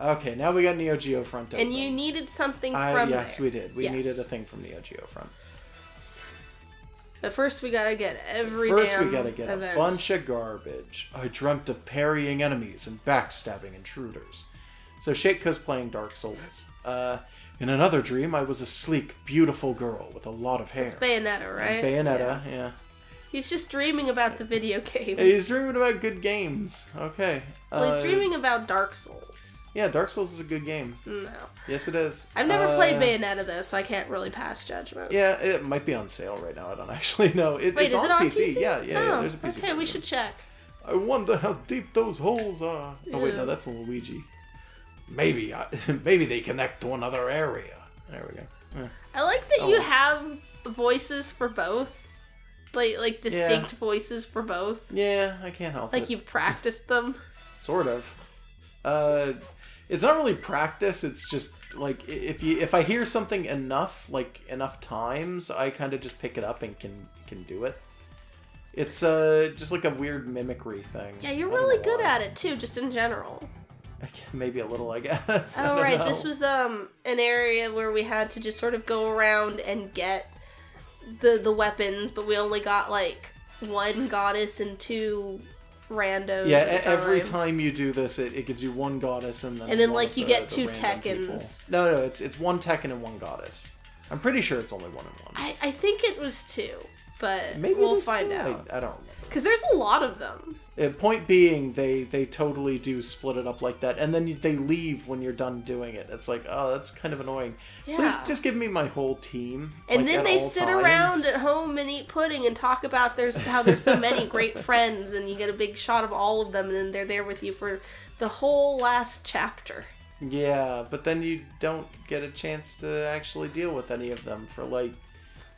Okay, now we got Neo Geo Front open. And you needed something from Yes, there. we did. We needed a thing from Neo Geo Front. But first we gotta get every First damn we gotta get event. a bunch of garbage. I dreamt of parrying enemies and backstabbing intruders. So Shakeko's playing Dark Souls. In another dream, I was a sleek, beautiful girl with a lot of hair. It's Bayonetta, right? Bayonetta, yeah. He's just dreaming about the video games. He's dreaming about good games. Okay. Well, he's dreaming about Dark Souls. Yeah, Dark Souls is a good game. No. Yes, it is. I've never played Bayonetta, though, so I can't really pass judgment. Yeah, it might be on sale right now. I don't actually know. Wait, it's is it on PC? PC? Yeah, there's a PC Okay, version. we should check. I wonder how deep those holes are. Oh, wait, Ew. no, that's Luigi. Maybe they connect to another area. There we go. Yeah. I like that you have voices for both. Like distinct voices for both. Yeah, I can't help it. Like you've practiced them. Sort of. It's not really practice. It's just like if I hear something enough times, I kind of just pick it up and can do it. It's just like a weird mimicry thing. Yeah, you're really good at it too, just in general. Maybe a little, I guess. Oh right, this was an area where we had to just sort of go around and get the weapons, but we only got like one goddess and two randos. Yeah, every time you do this, it gives you one goddess and then like you get two Tekkens. Tekkens. No, it's one Tekken and one goddess. I'm pretty sure it's only one and one. I think it was two, but Maybe we'll it is find two. out. I don't remember. Because there's a lot of them. Point being, they totally do split it up like that, and then they leave when you're done doing it. It's like, oh, that's kind of annoying. Yeah. Please just give me my whole team. And like, then at they all sit times. around at home and eat pudding and talk about how there's so many great friends, and you get a big shot of all of them, and then they're there with you for the whole last chapter. Yeah, but then you don't get a chance to actually deal with any of them for like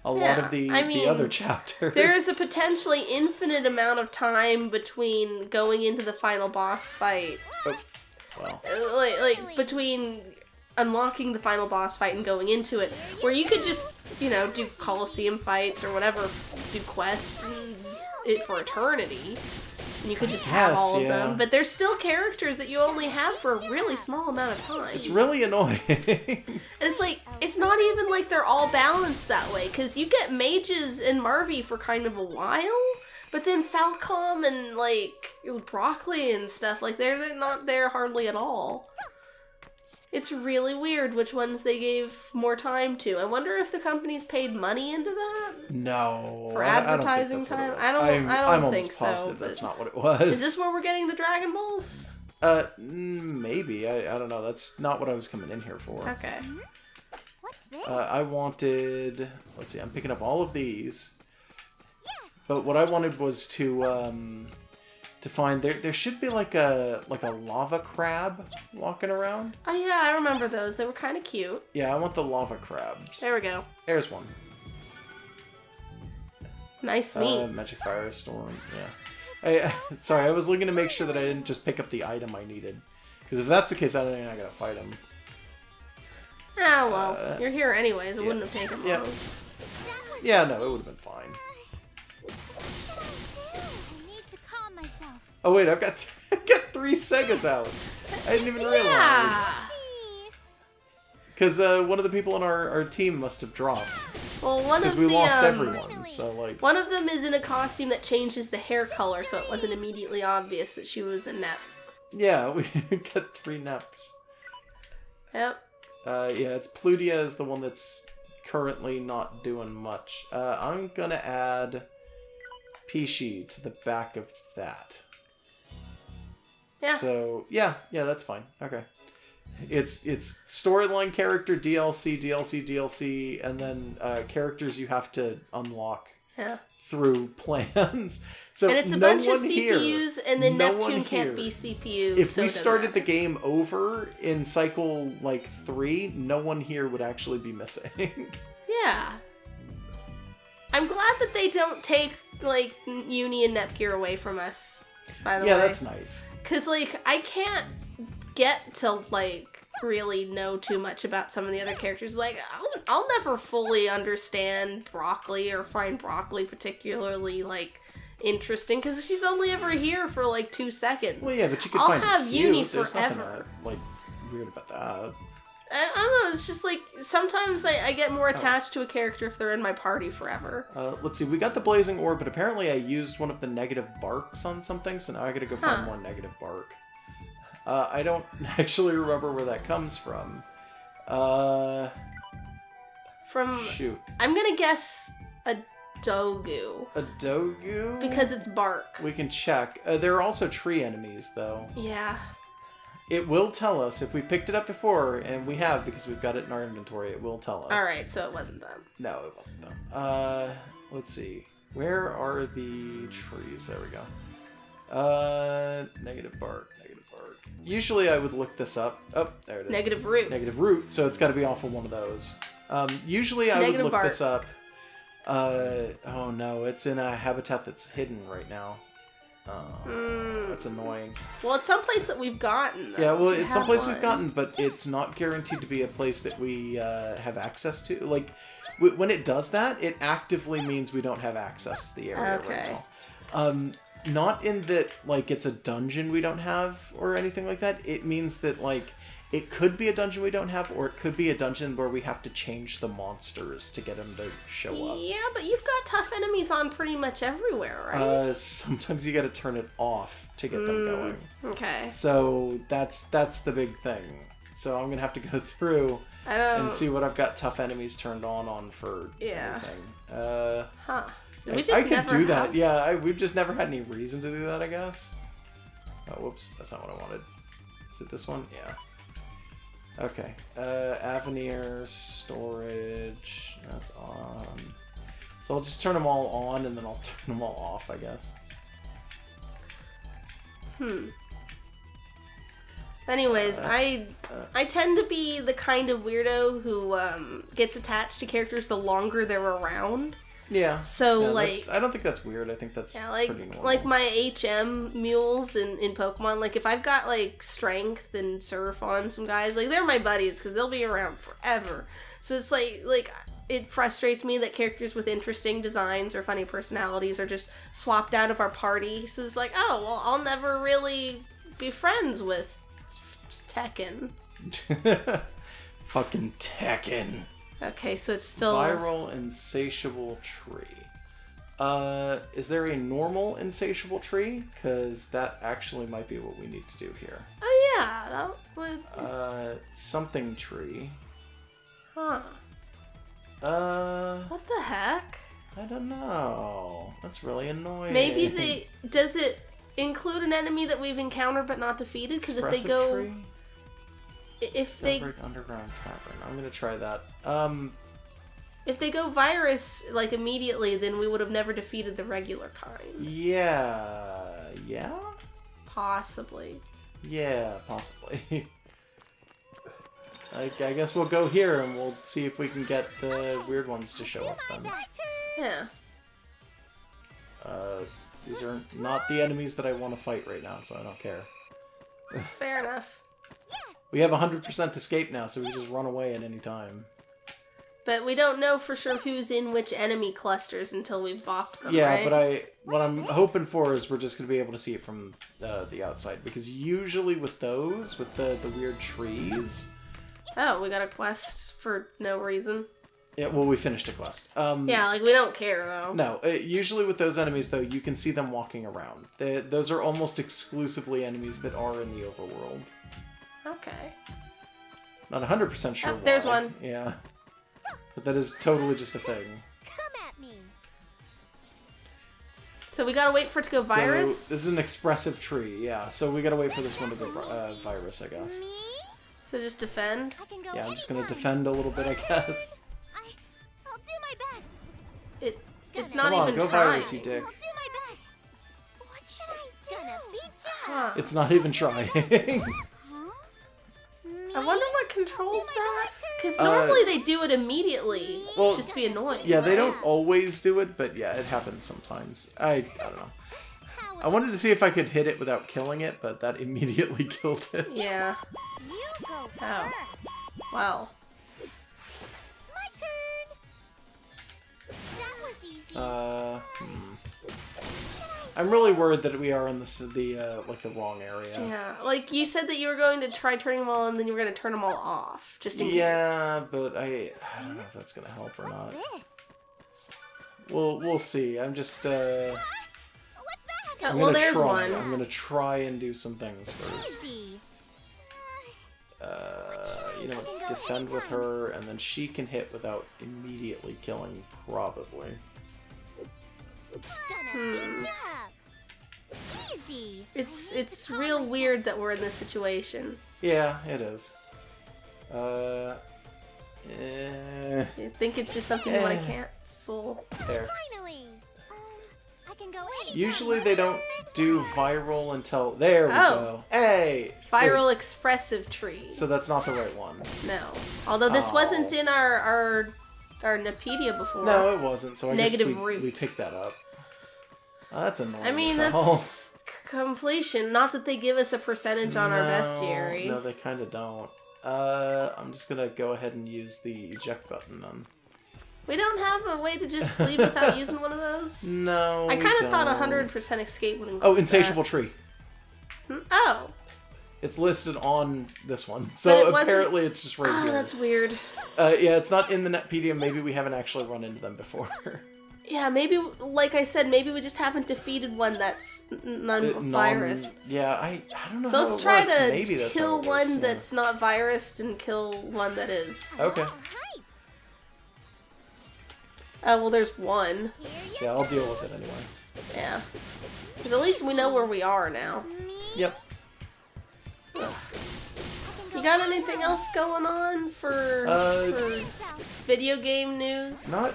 a lot of the other chapters. There is a potentially infinite amount of time between going into the final boss fight. Oh, well. Like between unlocking the final boss fight and going into it, where you could just, do Coliseum fights or whatever, do quests for eternity. And you could just have all of them. But there's still characters that you only have for a really small amount of time. It's really annoying. And it's like, it's not even like they're all balanced that way. Because you get mages and Marvy for kind of a while. But then Falcom and, Broccoli and stuff, they're not there hardly at all. It's really weird which ones they gave more time to. I wonder if the companies paid money into that? No. For advertising time? I don't think so. I'm almost positive that's not what it was. Is this where we're getting the Dragon Balls? Maybe. I don't know. That's not what I was coming in here for. Okay. I wanted... Let's see. I'm picking up all of these. But what I wanted was to find... There should be like a lava crab walking around. Oh yeah, I remember those. They were kind of cute. Yeah, I want the lava crabs. There we go. There's one. Nice meat. Magic Firestorm, yeah. Sorry, I was looking to make sure that I didn't just pick up the item I needed. Because if that's the case, I don't think I gotta fight him. Ah, well, you're here anyways. It wouldn't have taken long. Yeah, no, it would have been fine. Oh wait, I've got 3 Segas out. I didn't even realize. Because one of the people on our team must have dropped. Well, because we lost everyone, so one of them is in a costume that changes the hair color, so it wasn't immediately obvious that she was a Nep. Yeah, we got 3 Neps. Yep. Yeah, it's Plutia is the one that's currently not doing much. I'm gonna add Pishi to the back of that. Yeah. So yeah, that's fine. Okay. It's storyline character, DLC, and then characters you have to unlock through plans. So and it's a bunch of CPUs, and then Neptune can't be CPU. If we started the game over in cycle 3, no one here would actually be missing. Yeah. I'm glad that they don't take Uni and Nepgear away from us. By the way. Yeah, that's nice. Because I can't get to really know too much about some of the other characters. I'll never fully understand Broccoli or find Broccoli particularly interesting because she's only ever here for 2 seconds. Well, yeah, but you could I'll find have it cute. Uni There's forever. nothing weird about that. I don't know, it's just like, sometimes I get more attached to a character if they're in my party forever. Let's see, we got the blazing orb, but apparently I used one of the negative barks on something, so now I gotta go find more negative bark. I don't actually remember where that comes from. Shoot. I'm gonna guess a Dogu. A Dogu? Because it's bark. We can check. There are also tree enemies, though. Yeah. It will tell us if we picked it up before, and we have because we've got it in our inventory. It will tell us. All right, so it wasn't them. No, it wasn't them. Let's see. Where are the trees? There we go. Negative bark. Negative bark. Usually I would look this up. Oh, there it is. Negative root. Negative root. So it's got to be off of one of those. Usually I would look this up. Oh no, it's in a habitat that's hidden right now. That's annoying. Well, it's someplace that we've gotten, though. Yeah, well, it's someplace we've gotten, but it's not guaranteed to be a place that we have access to. Like, when it does that, it actively means we don't have access to the area right now. Not in that, like, it's a dungeon we don't have or anything like that. It means that, like, it could be a dungeon we don't have, or it could be a dungeon where we have to change the monsters to get them to show up. Yeah, but you've got tough enemies on pretty much everywhere, right? Sometimes you gotta turn it off to get them going. Okay. So that's the big thing. So I'm gonna have to go through and see what I've got tough enemies turned on for everything. Did we just I could never do that. have? Yeah, we've just never had any reason to do that, I guess. Oh, whoops. That's not what I wanted. Is it this one? Yeah. Okay, Avenir, storage, that's on. So I'll just turn them all on and then I'll turn them all off, I guess. Anyways, I tend to be the kind of weirdo who gets attached to characters the longer they're around. Yeah. So, yeah, like... I don't think that's weird. I think that's pretty normal. Like my HM mules in Pokemon, like, if I've got, like, Strength and Surf on some guys, like, they're my buddies, because they'll be around forever. So it's like, it frustrates me that characters with interesting designs or funny personalities are just swapped out of our party. So it's like, oh, well, I'll never really be friends with Tekken. Fucking Tekken. Okay, so it's still... Viral Insatiable Tree. Is there a normal Insatiable Tree? Because that actually might be what we need to do here. Oh yeah, that would... Something Tree. Huh. What the heck? I don't know. That's really annoying. Maybe does it include an enemy that we've encountered but not defeated? Because if they go... Tree? If they... Underground Cavern. I'm gonna try that. If they go virus, like, immediately, then we would have never defeated the regular kind. Yeah. Yeah? Possibly. Yeah, possibly. I guess we'll go here and we'll see if we can get the weird ones to show up then. Yeah. These are not the enemies that I want to fight right now, so I don't care. Fair enough. We have 100% escape now, so we can just run away at any time. But we don't know for sure who's in which enemy clusters until we've bopped them, yeah, right? but what I'm hoping for is we're just going to be able to see it from the outside. Because usually with those, with the weird trees... Oh, we got a quest for no reason? Yeah, well, we finished a quest. Yeah, like, we don't care, though. No, usually with those enemies, though, you can see them walking around. Those are almost exclusively enemies that are in the overworld. Okay. Not 100% sure why. There's one. Yeah. But that is totally just a thing. Come at me. So we gotta wait for it to go virus? So this is an expressive tree, yeah. So we gotta wait for this one to go virus, I guess. Me? So just defend? I can go Yeah, I'm just gonna anytime. defend a little bit, I guess. I'll do my best. It's not Come on, even go trying. virus, you dick. I'll do my best. What should I do? Gonna beat you. Huh. It's not even trying. I wonder what controls that? Because normally they do it immediately, well, just to be annoying. Yeah, they don't always do it, but yeah, it happens sometimes. I don't know. I wanted to see if I could hit it without killing it, but that immediately killed it. Yeah. You go Oh. first. Wow. My turn. That was easy. I'm really worried that we are in like the wrong area. Yeah, like you said that you were going to try turning them all and then you were going to turn them all off, just in case. Yeah, but I don't know if that's gonna help or not. We'll see. I'm just Yeah, I'm well, gonna there's try. one. I'm gonna try and do some things first. You know, defend with her, and then she can hit without immediately killing, probably. It's real weird that we're in this situation. Yeah, it is. I think it's just something you want to cancel. There. Finally. I can go Usually they don't do viral until... There we go. Hey! Viral Wait, expressive tree. so that's not the right one. No. Although this Oh. wasn't in our Nepedia before. No, it wasn't, so I Negative guess root. we picked that up. Oh, that's annoying. I mean, as hell. that's completion. Not that they give us a percentage on our bestiary. No, they kind of don't. I'm just gonna go ahead and use the eject button then. We don't have a way to just leave without using one of those? No, I kind we of thought don't. 100% escape would include Oh, insatiable tree. that. Oh. It's listed on this one, But so it wasn't- apparently it's just right Oh, here. that's weird. Yeah, it's not in the Netpedia. Maybe we haven't actually run into them before. Yeah, maybe, like I said, maybe we just haven't defeated one that's non-virus. Yeah, I don't know. So how let's it try works. to Maybe that's how kill it one works, yeah. that's not virused and kill one that is. Okay. Oh, well, there's one. Yeah, I'll deal with it anyway. Yeah. Because at least we know where we are now. Yep. You got anything else going on for video game news? Not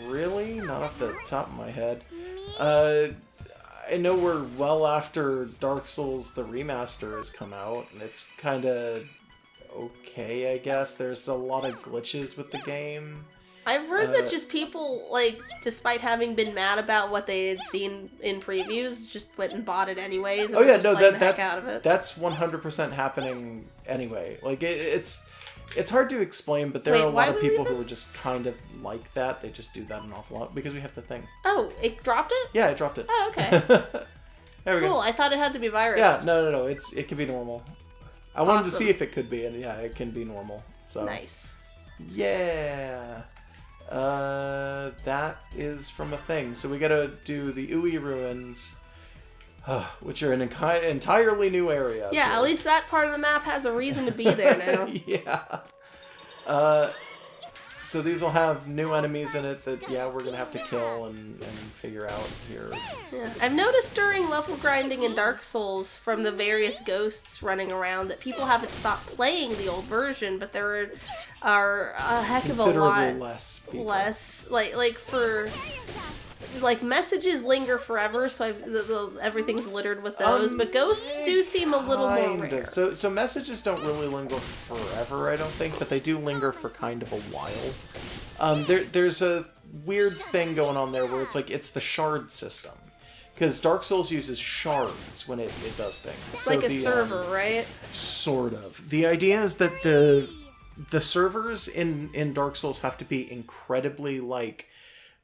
really. Not off the top of my head. I know we're well after Dark Souls the remaster has come out, and it's kind of okay, I guess. There's a lot of glitches with the game. I've heard that just people, like, despite having been mad about what they had seen in previews, just went and bought it anyways. And Oh yeah, were just no, playing the that heck out of it. that's 100% happening anyway. Like it's hard to explain, but there are a why lot of would we people leave who us? are just kind of like that. They just do that an awful lot because we have the thing. Oh, it dropped it? Yeah, I dropped it. Oh, okay. There we Cool. go. I thought it had to be virus. Yeah, no. It can be normal. I wanted to Awesome. see if it could be, and yeah, it can be normal. So Nice. yeah. That is from a thing. So we gotta do the Ui ruins, which are an entirely new area. Yeah, at least that part of the map has a reason to be there now. Yeah. So these will have new enemies in it that, yeah, we're gonna have to kill and figure out here. Yeah. I've noticed during level grinding in Dark Souls from the various ghosts running around that people haven't stopped playing the old version, but there are a heck of a Considerably lot less people. like messages linger forever, so everything's littered with those. But ghosts do seem a little more Kind rare. of. So messages don't really linger forever, I don't think, but they do linger for kind of a while. There's a weird thing going on there where it's the shard system. Because Dark Souls uses shards when it does things. It's like a server, right? Sort of. The idea is that the servers in Dark Souls have to be incredibly,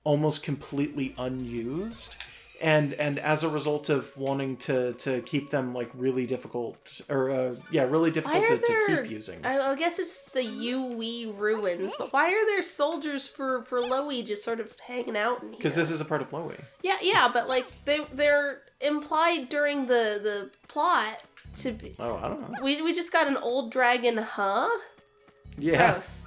almost completely unused, and as a result of wanting to keep them really difficult, or really difficult to keep using. I guess it's the UE ruins, but why are there soldiers for Lowy just sort of hanging out in here? Because this is a part of Lowy. Yeah, but they're implied during the plot to be. Oh, I don't know. We just got an old dragon, huh? Yeah. Gross.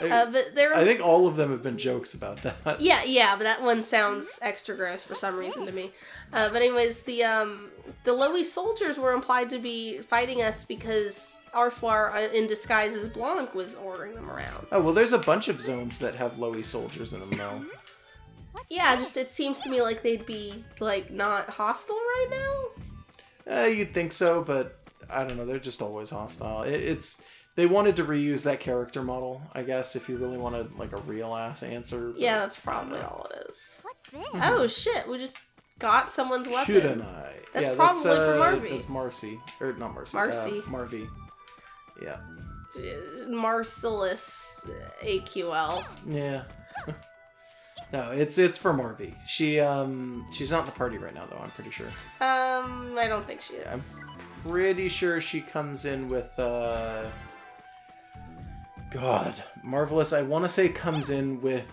But they're. I think all of them have been jokes about that. Yeah, but that one sounds extra gross for some reason to me. But anyways, the Lowy soldiers were implied to be fighting us because Arfoire, in disguise as Blanc, was ordering them around. Oh, well, there's a bunch of zones that have Lowy soldiers in them, though. Yeah, just it seems to me like they'd be not hostile right now. You'd think so, but I don't know. They're just always hostile. They wanted to reuse that character model, I guess, if you really wanted a real ass answer. But... Yeah, that's probably all it is. What's this? Oh shit, we just got someone's weapon. Kudanai. That's yeah, probably that's, for Marvy. That's Marcy. Or not Marcy. Marcy. Marvy. Yeah. Marcellus AQL. Yeah. No, it's for Marvy. She's not in the party right now, though. I'm pretty sure. I don't think she is. I'm pretty sure she comes in with God, Marvelous. I want to say comes in with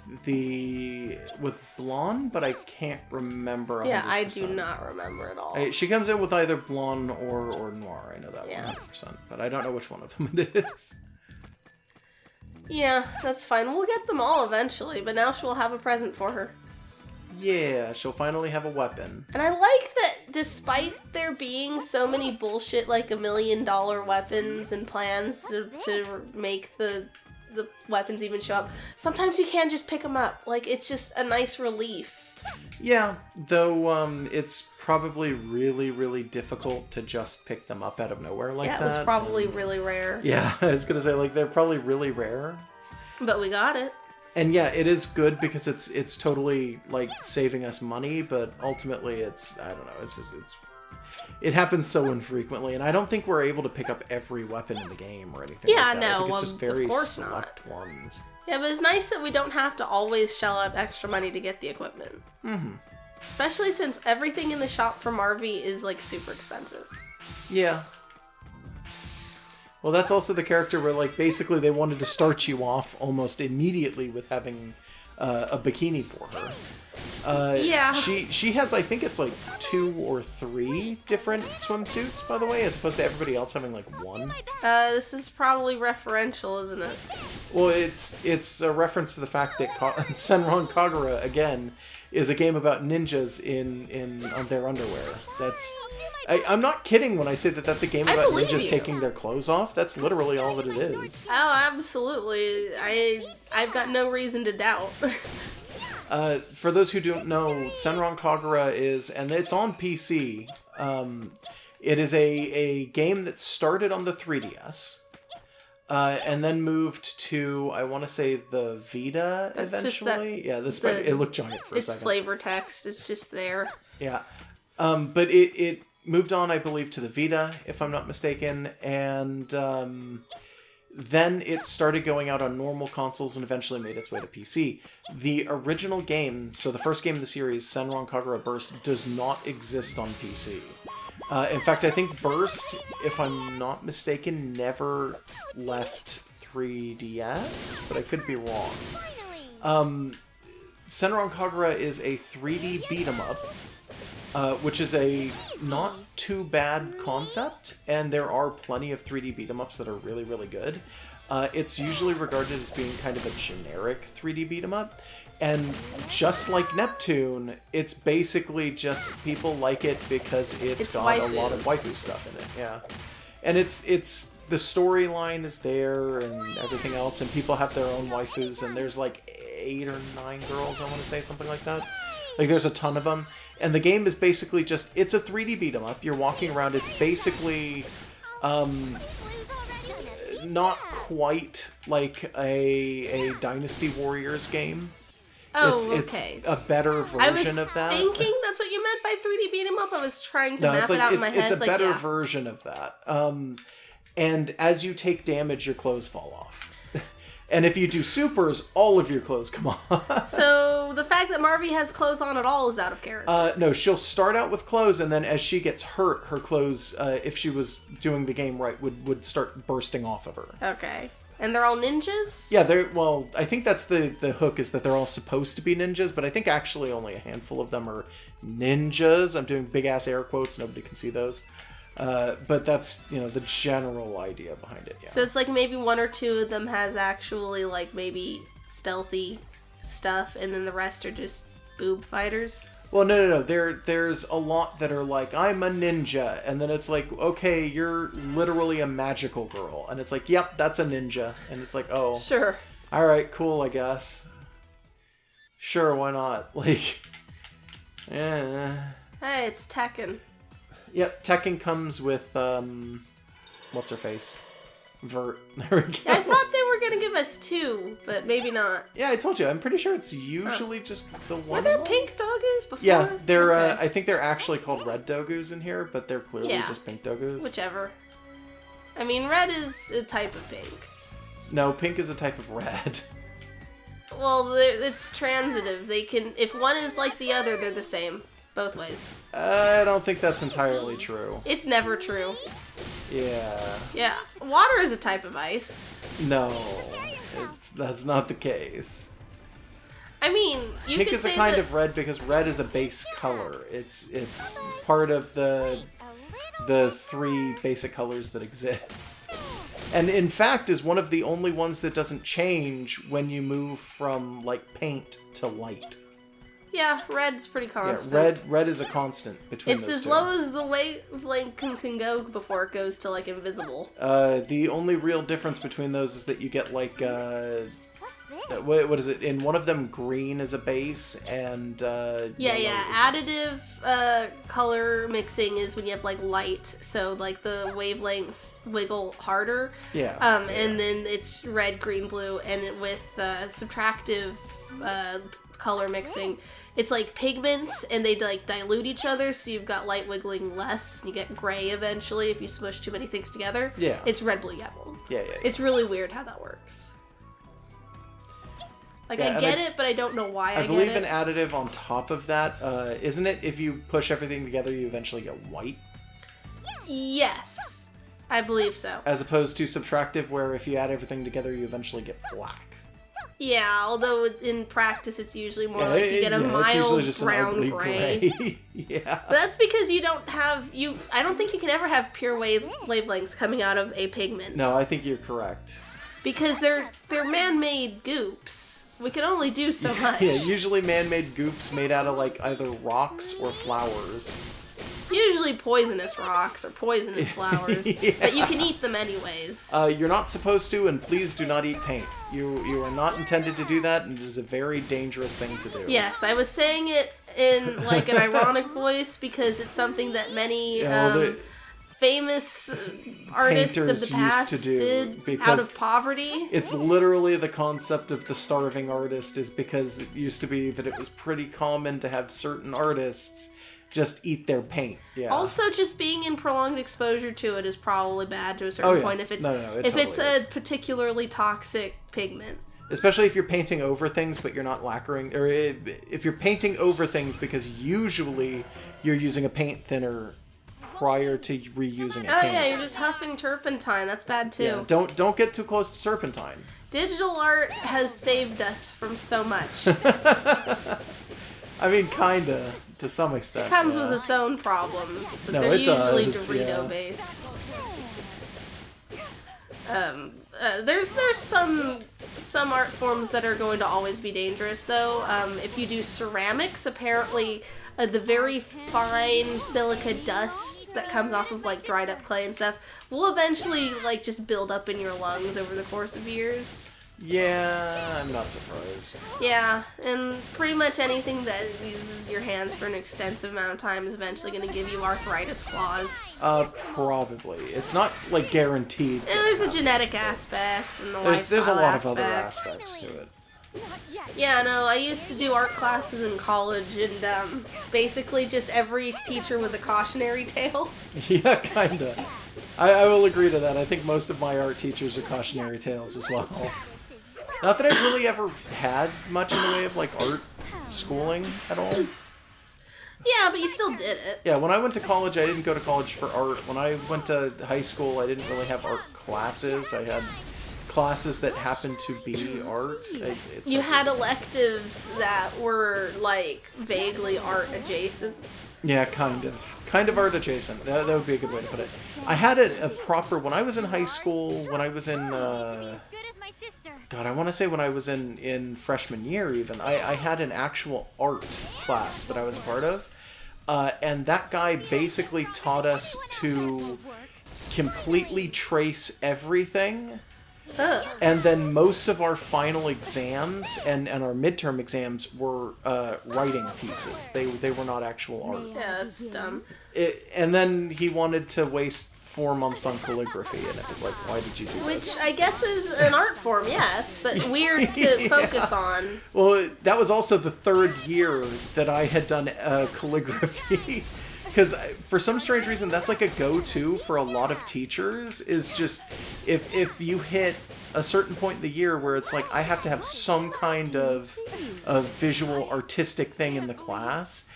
Blonde, but I can't remember. 100%. Yeah, I do not remember at all. She comes in with either Blonde or Noir. I know that 100%, but I don't know which one of them it is. Yeah, that's fine. We'll get them all eventually, but now she'll have a present for her. Yeah, she'll finally have a weapon. And I like that despite there being so many bullshit, like $1 million weapons and plans to make the weapons even show up, sometimes you can just pick them up. Like, it's just a nice relief. Yeah, though it's probably really, really difficult to just pick them up out of nowhere like that. Yeah, it was probably really rare. Yeah, I was gonna say, like, they're probably really rare. But we got it. And yeah, it is good because it's totally, like, saving us money, but ultimately I don't know, it happens so infrequently, and I don't think we're able to pick up every weapon in the game or anything like that. No, I think it's just very of course select not. ones. Yeah, but it's nice that we don't have to always shell out extra money to get the equipment. Mm-hmm. Especially since everything in the shop for Marvy is, like, super expensive. Yeah. Well, that's also the character where, like, basically they wanted to start you off almost immediately with having a bikini for her. Yeah. She has, I think it's, like, 2 or 3 different swimsuits, by the way, as opposed to everybody else having, like, 1. This is probably referential, isn't it? Well, it's a reference to the fact that Senran Kagura, again, is a game about ninjas on their underwear. I'm not kidding when I say that that's a game about ninjas taking their clothes off. That's literally all that it is. Oh, absolutely. I've got no reason to doubt. For those who don't know, Senran Kagura is, and it's on PC, it is a game that started on the 3DS, and then moved to, I want to say, the Vita eventually. Yeah, it looked giant for a second. It's flavor text. It's just there. Yeah. But it moved on, I believe, to the Vita, if I'm not mistaken, and then it started going out on normal consoles and eventually made its way to PC. The original game, so the first game of the series, Senran Kagura Burst, does not exist on PC. In fact, I think Burst, if I'm not mistaken, never left 3DS, but I could be wrong. Senran Kagura is a 3D beat-em-up, which is a not too bad concept, and there are plenty of 3D beat-em-ups that are really, really good. It's usually regarded as being kind of a generic 3D beat-em-up, and just like Neptune, it's basically just people like it because it's got waifus. A lot of waifu stuff in it, yeah. And it's the storyline is there and everything else, and people have their own waifus, and there's like 8 or 9 girls, I want to say, something like that. Like, there's a ton of them. And the game is basically just, it's a 3D beat-em-up. You're walking around. It's basically not quite like a Dynasty Warriors game. Oh, it's okay. a better version of that. I was thinking that's what you meant by 3D beat 'em up. I was trying to map it out in my head. It's a better version of that. And as you take damage, your clothes fall off. And if you do supers, all of your clothes come off. So the fact that Marvy has clothes on at all is out of character. No, she'll start out with clothes, and then as she gets hurt, her clothes, if she was doing the game right, would start bursting off of her. Okay. And they're all ninjas? Yeah, well, I think that's the hook, is that they're all supposed to be ninjas, but I think actually only a handful of them are ninjas. I'm doing big-ass air quotes, nobody can see those. But that's, the general idea behind it, yeah. So it's like maybe 1 or 2 of them has actually, like, maybe stealthy stuff, and then the rest are just boob fighters? Well, no. There's a lot that are like, I'm a ninja, and then it's like, okay, you're literally a magical girl, and it's like, yep, that's a ninja, and it's like, oh. Sure. All right, cool, I guess. Sure, why not? Like, yeah. Hey, it's Tekken. Yep, Tekken comes with, what's her face? Vert. There we go. Yeah, I thought they were going to give us 2, but maybe not. Yeah, I told you. I'm pretty sure it's usually just the one. Were there pink dogus before? Yeah, they're. Okay. I think they're actually called red dogus in here, but they're clearly just pink dogus. Whichever. I mean, red is a type of pink. No, pink is a type of red. Well, it's transitive. They can, if one is like the other, they're the same. Both ways. I don't think that's entirely true. It's never true. Yeah. Yeah. Water is a type of ice. No, that's not the case. I mean, you Pink could is a say kind that, of red because red is a base color. It's part of the three basic colors that exist. And in fact is one of the only ones that doesn't change when you move from like paint to light. Yeah, red's pretty constant. Yeah, red is a constant between It's those as two. low as the wavelength can go before it goes to like invisible. The only real difference between those is that you get like what is it? In one of them, green is a base, and Yeah. Additive color mixing is when you have like light, so like the wavelengths wiggle harder. Yeah. And then it's red, green, blue, and with subtractive color mixing, it's like pigments, and they like dilute each other, so you've got light wiggling less, and you get gray eventually if you smush too many things together. Yeah. It's red, blue, yellow. Yeah. It's really weird how that works. Like, Yeah, I get it, but I don't know why I get believe it. an additive on top of that, isn't it? If you push everything together, you eventually get white, Yes. I believe so. as opposed to subtractive, where if you add everything together, you eventually get black. Yeah, although in practice it's usually more Yeah, like you get a it's mild usually just an brown ugly gray. Yeah. But that's because you don't have I don't think you can ever have pure wavelengths coming out of a pigment. No, I think you're correct. Because they're man-made goops. We can only do so much. Yeah, usually man-made goops made out of like either rocks or flowers. Usually poisonous rocks or poisonous flowers. Yeah. But you can eat them anyways. You're not supposed to, and please do not eat paint. You are not intended to do that, and it is a very dangerous thing to do. Yes, I was saying it in like an ironic voice because it's something that many famous artists of the painters past used to do, did because out of poverty. It's literally the concept of the starving artist, is because it used to be that it was pretty common to have certain artists just eat their paint. Yeah. Also, just being in prolonged exposure to it is probably bad to a certain point if it's it's a particularly toxic pigment. Especially if you're painting over things, but you're not lacquering, or if you're painting over things, because usually you're using a paint thinner prior to reusing a paint. Oh yeah, you're just huffing turpentine. That's bad too. Yeah, don't get too close to turpentine. Digital art has saved us from so much. I mean, kinda, to some extent. It comes with its own problems, but No, they're it usually does, Dorito based. There's some art forms that are going to always be dangerous though. If you do ceramics, apparently the very fine silica dust that comes off of like dried up clay and stuff will eventually like just build up in your lungs over the course of years. Yeah, I'm not surprised. Yeah, and pretty much anything that uses your hands for an extensive amount of time is eventually going to give you arthritis claws. Probably. It's not, like, guaranteed. And there's a genetic aspect and the lifestyle There's a lot aspect. of other aspects to it. Yeah, no, I used to do art classes in college, and basically just every teacher was a cautionary tale. Yeah, kinda. I will agree to that. I think most of my art teachers are cautionary tales as well. Not that I've really ever had much in the way of, like, art schooling at all. Yeah, but you still did it. Yeah, when I went to college, I didn't go to college for art. When I went to high school, I didn't really have art classes. I had classes that happened to be art. You had electives that were, like, vaguely art adjacent. Yeah, kind of. Kind of art adjacent. That would be a good way to put it. I had a proper... When I was in high school, when I was in... God, I want to say when I was in freshman year even, I had an actual art class that I was a part of. And that guy basically taught us to completely trace everything. Ugh. And then most of our final exams and our midterm exams were writing pieces. They were not actual art. Yeah, that's dumb. And then he wanted to waste 4 months on calligraphy, and it was like, why did you do this? Which I guess is an art form, yes, but weird to focus on. Well, that was also the third year that I had done calligraphy. Because for some strange reason, that's like a go-to for a lot of teachers, is just if you hit a certain point in the year where it's like, I have to have some kind of visual artistic thing in the class,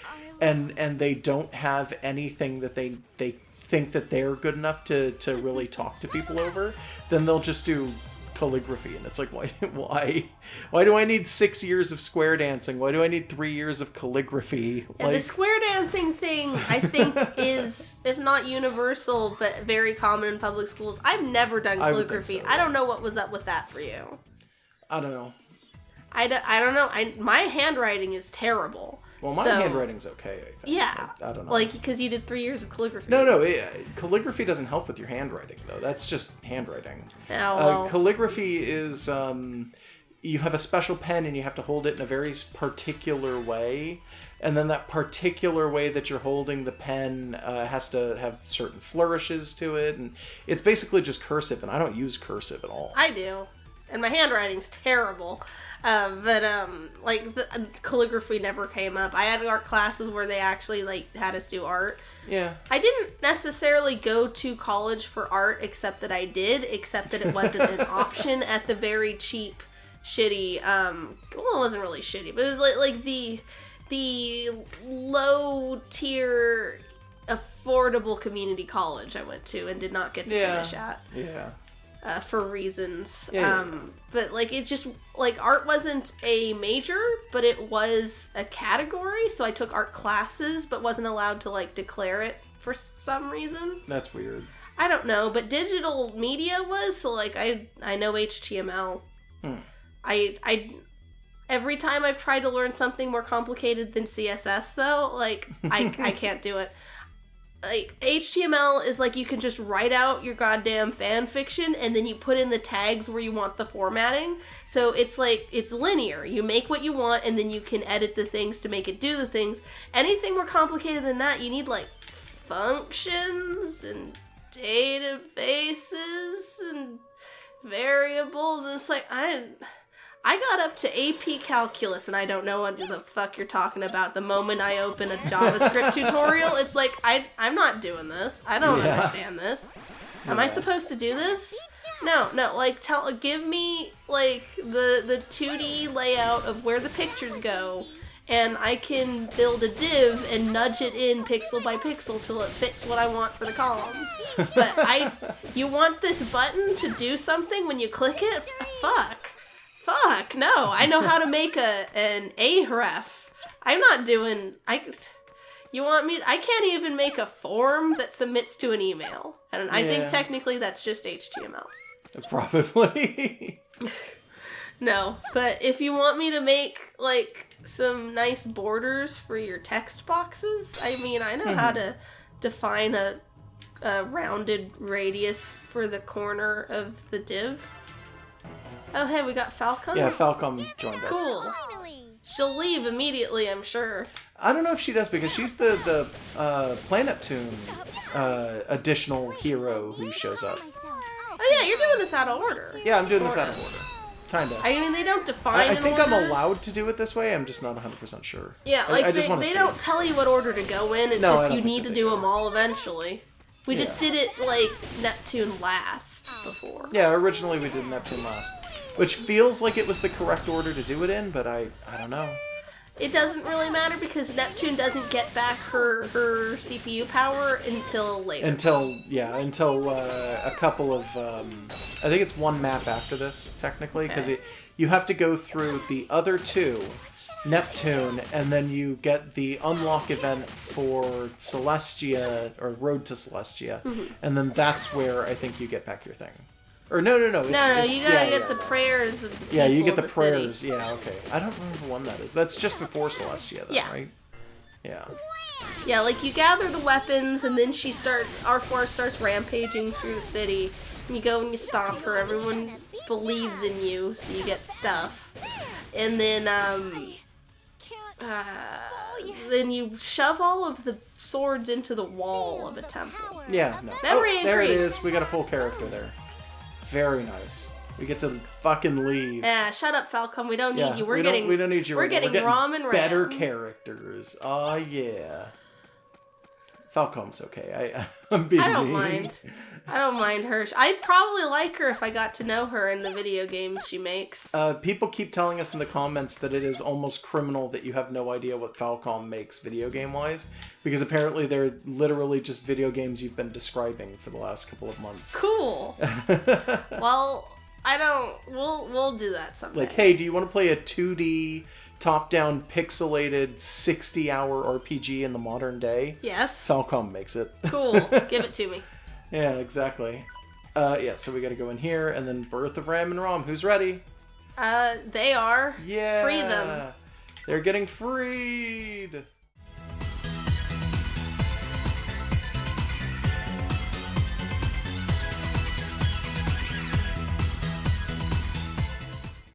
and they don't have anything that they think that they're good enough to really talk to people over, then they'll just do calligraphy. And it's like, why do I need 6 years of square dancing? Why do I need 3 years of calligraphy? Yeah, the square dancing thing, I think, is, if not universal, but very common in public schools. I've never done calligraphy. I don't know what was up with that for you. I don't know. I don't know. My handwriting is terrible. Well, my handwriting's okay, I think. Yeah. I don't know. Like, because you did 3 years of calligraphy. No, calligraphy doesn't help with your handwriting, though. That's just handwriting. Oh, well. Calligraphy is, you have a special pen and you have to hold it in a very particular way. And then that particular way that you're holding the pen has to have certain flourishes to it. And it's basically just cursive, and I don't use cursive at all. I do. And my handwriting's terrible. The calligraphy never came up. I had art classes where they actually, had us do art. Yeah. I didn't necessarily go to college for art, except that it wasn't an option at the very cheap, shitty, it wasn't really shitty, but it was like the low tier, affordable community college I went to and did not get to finish at. Yeah. For reasons. Yeah. But, it just, art wasn't a major, but it was a category, so I took art classes, but wasn't allowed to, declare it for some reason. That's weird. I don't know, but digital media was, so, I know HTML. I every time I've tried to learn something more complicated than CSS, though, I can't do it. HTML is you can just write out your goddamn fan fiction and then you put in the tags where you want the formatting. So it's it's linear. You make what you want and then you can edit the things to make it do the things. Anything more complicated than that, you need functions and databases and variables. And it's I got up to AP Calculus, and I don't know what the fuck you're talking about. The moment I open a JavaScript tutorial, it's I'm not doing this. I don't understand this. Am I supposed to do this? No. Give me, the 2D layout of where the pictures go, and I can build a div and nudge it in pixel by pixel till it fits what I want for the columns. But you want this button to do something when you click it? Fuck, no. I know how to make an ahref. I'm not doing... You want me... I can't even make a form that submits to an email. And I think technically that's just HTML. Probably. No, but if you want me to make, some nice borders for your text boxes, I know how to define a rounded radius for the corner of the div. Oh, hey, we got Falcon? Yeah, Falcon joined us. Cool. She'll leave immediately, I'm sure. I don't know if she does, because she's the Planet Neptune additional hero who shows up. Oh, yeah, you're doing this out of order. Yeah, I'm doing this out of order. Kind of. They don't define I think order. I'm allowed to do it this way. I'm just not 100% sure. Yeah, they don't tell you what order to go in. It's just you need to do them all eventually. We just did it, Neptune last before. Yeah, originally we did Neptune last. Which feels like it was the correct order to do it in, but I don't know. It doesn't really matter because Neptune doesn't get back her CPU power until later. Until a couple of... I think it's one map after this, technically, because you have to go through the other two, Neptune, and then you get the unlock event for Celestia, or Road to Celestia, and then that's where I think you get back your thing. Or no. You gotta get the prayers of the people. Yeah, you get the prayers. City. Yeah, okay. I don't remember when that is. That's just before Celestia, then, right? Yeah. Yeah, you gather the weapons, and then R4 starts rampaging through the city. And you go and you stop her. Everyone believes in you, so you get stuff. And then, then you shove all of the swords into the wall of a temple. Yeah, no. Memory increase. There it is. We got a full character there. Very nice. We get to fucking leave. Yeah, shut up, Falcon. We don't need you. We don't need you. We're getting Rom and Ram. Better characters. Oh, yeah. Falcom's okay. I'm being I don't mean. mind. I don't mind her. I'd probably like her if I got to know her in the video games she makes. People keep telling us in the comments that it is almost criminal that you have no idea what Falcom makes video game-wise, because apparently they're literally just video games you've been describing for the last couple of months. Cool. Well, I don't... We'll do that someday. Like, hey, do you want to play a 2D, top-down, pixelated, 60-hour RPG in the modern day? Yes. Falcom makes it. Cool. Give it to me. Yeah, exactly. Yeah, so we gotta go in here, and then Birth of Ram and Rom. Who's ready? They are. Yeah! Free them. They're getting freed!